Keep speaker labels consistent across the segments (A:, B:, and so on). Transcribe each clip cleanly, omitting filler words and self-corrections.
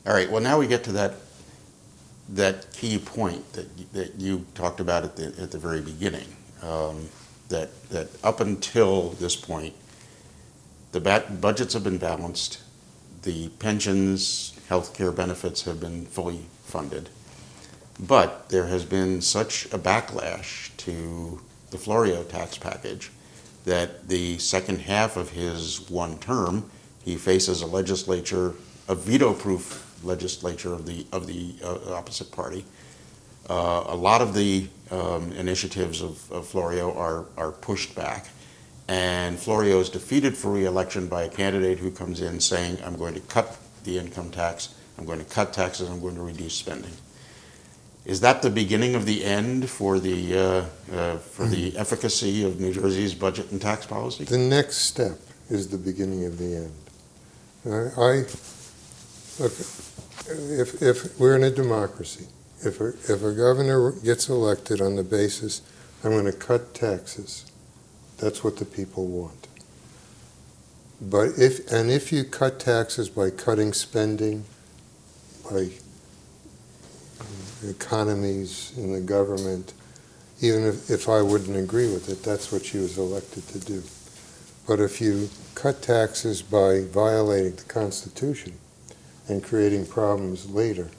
A: All right, well, now we get to that key point that you talked about at the very beginning, that up until this point, the budgets have been balanced, the pensions, health care benefits have been fully funded, but there has been such a backlash to the Florio tax package that the second half of his one term, he faces a veto-proof legislature of the opposite party. A lot of the initiatives of Florio are pushed back, and Florio is defeated for re-election by a candidate who comes in saying, I'm going to cut the income tax, I'm going to cut taxes, I'm going to reduce spending. Is that the beginning of the end for the efficacy of New Jersey's budget and tax policy?
B: The next step is the beginning of the end. Look, if we're in a democracy, if a governor gets elected on the basis, I'm going to cut taxes, that's what the people want. But if you cut taxes by cutting spending, by economies in the government, even if I wouldn't agree with it, that's what she was elected to do. But if you cut taxes by violating the Constitution and creating problems later,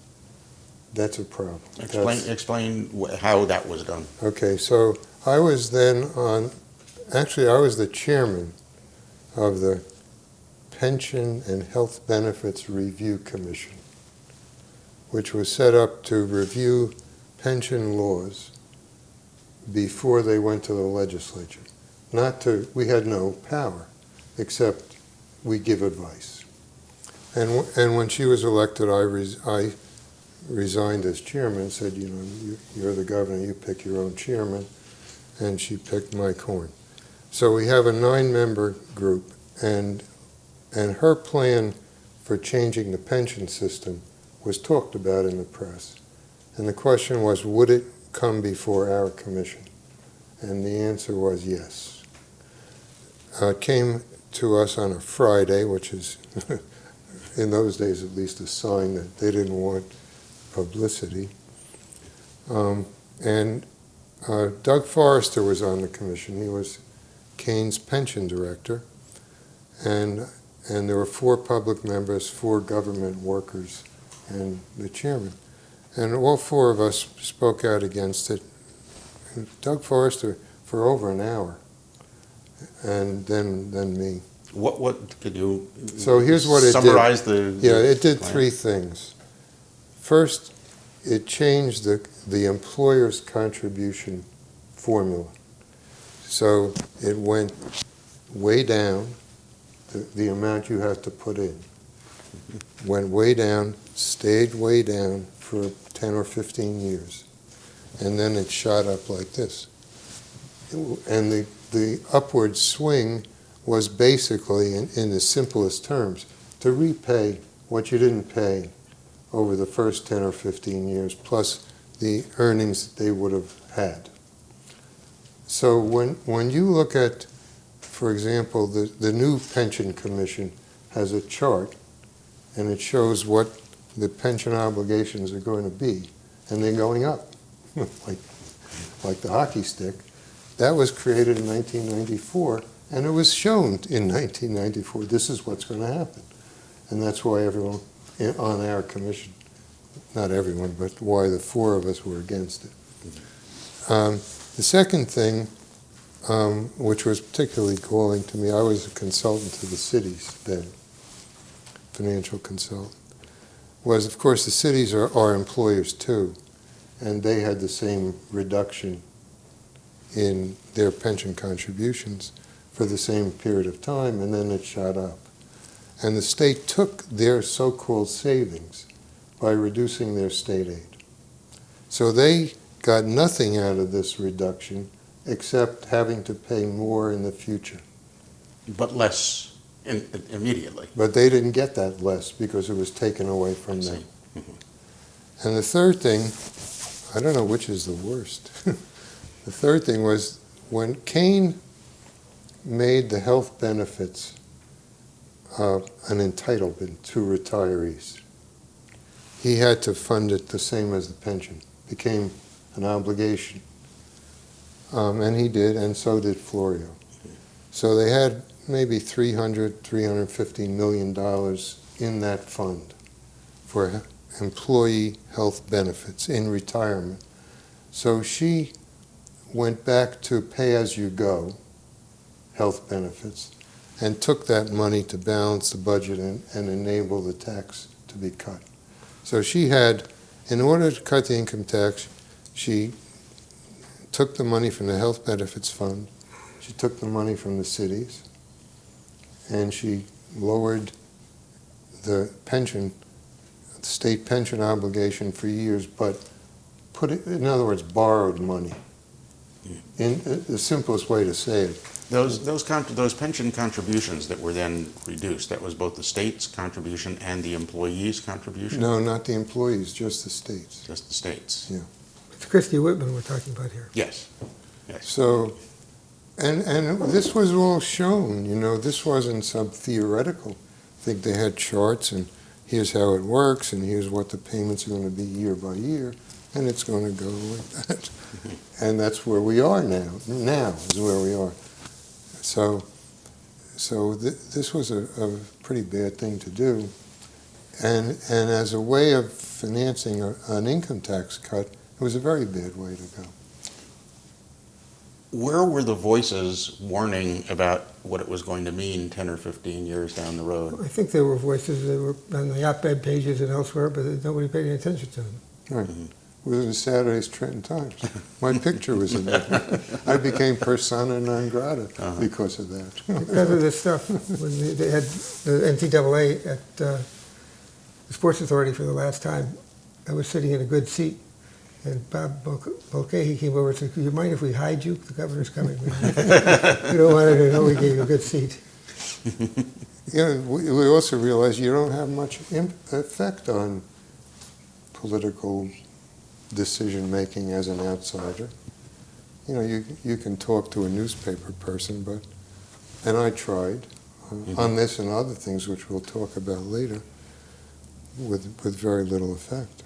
B: that's a problem.
A: Explain how that was done.
B: Okay, so I was then I was the chairman of the Pension and Health Benefits Review Commission, which was set up to review pension laws before they went to the legislature. We had no power, except we give advice. And when she was elected, I resigned as chairman, said, you're the governor, you pick your own chairman, and she picked Mike Horn. So we have a 9-member group, and her plan for changing the pension system was talked about in the press. And the question was, would it come before our commission? And the answer was yes. It came to us on a Friday, which is, in those days at least, a sign that they didn't want publicity. And Doug Forrester was on the commission. He was Kane's pension director. And there were 4 public members, 4 government workers, and the chairman. And all 4 of us spoke out against it. And Doug Forrester for over an hour, and then me.
A: What could you
B: so here's what it
A: summarize
B: did. It did
A: plan.
B: 3 things. First, it changed the employer's contribution formula. So it went way down, the amount you have to put in. Went way down, stayed way down for 10 or 15 years. And then it shot up like this. And the upward swing was basically, in the simplest terms, to repay what you didn't pay over the first 10 or 15 years, plus the earnings they would have had. So when you look at, for example, the new pension commission has a chart, and it shows what the pension obligations are going to be, and they're going up, like the hockey stick. That was created in 1994, and it was shown in 1994, this is what's going to happen. And that's why everyone on our commission, not everyone, but why the 4 of us were against it. The second thing, which was particularly galling to me, I was a consultant to the cities then, financial consultant, was, of course, the cities are employers too, and they had the same reduction in their pension contributions for the same period of time, and then it shot up. And the state took their so-called savings by reducing their state aid. So they got nothing out of this reduction except having to pay more in the future.
A: But less immediately.
B: But they didn't get that less because it was taken away from them. Mm-hmm. And the third thing, I don't know which is the worst. The third thing was when Kane made the health benefits an entitlement to retirees. he had to fund it the same as the pension. Became an obligation. And he did, and so did Florio. So they had maybe $350 million in that fund for employee health benefits in retirement. So she went back to pay-as-you-go health benefits and took that money to balance the budget and enable the tax to be cut. So she had, in order to cut the income tax, she took the money from the health benefits fund, she took the money from the cities, and she lowered the pension, state pension obligation for years, but put it, in other words, borrowed money. In the simplest way to say it.
A: Those pension contributions that were then reduced, that was both the state's contribution and the employees' contribution?
B: No, not the employees, just the states.
A: Just the states?
B: Yeah.
C: It's Christie Whitman we're talking about here.
A: Yes. Yes.
B: So, and this was all shown, you know, this wasn't some theoretical. I think they had charts, and here's how it works, and here's what the payments are going to be year by year, and it's going to go like that. And that's where we are now. Now is where we are. So this was a pretty bad thing to do. And as a way of financing an income tax cut, it was a very bad way to go.
A: Where were the voices warning about what it was going to mean 10 or 15 years down the road?
C: I think there were voices that were on the op-ed pages and elsewhere, but nobody paid any attention to them.
B: Right. It was in Saturday's Trenton Times. My picture was in there. I became persona non grata because of that.
C: Because of this stuff, when they had the NCAA at the Sports Authority for the last time, I was sitting in a good seat, and Bob Mulcahy came over and said, "Do you mind if we hide you? The governor's coming." We don't want her to know we gave you a good seat.
B: You know, we also realize you don't have much effect on political decision-making as an outsider. You know, you can talk to a newspaper person, but, and I tried on this and other things, which we'll talk about later, with very little effect.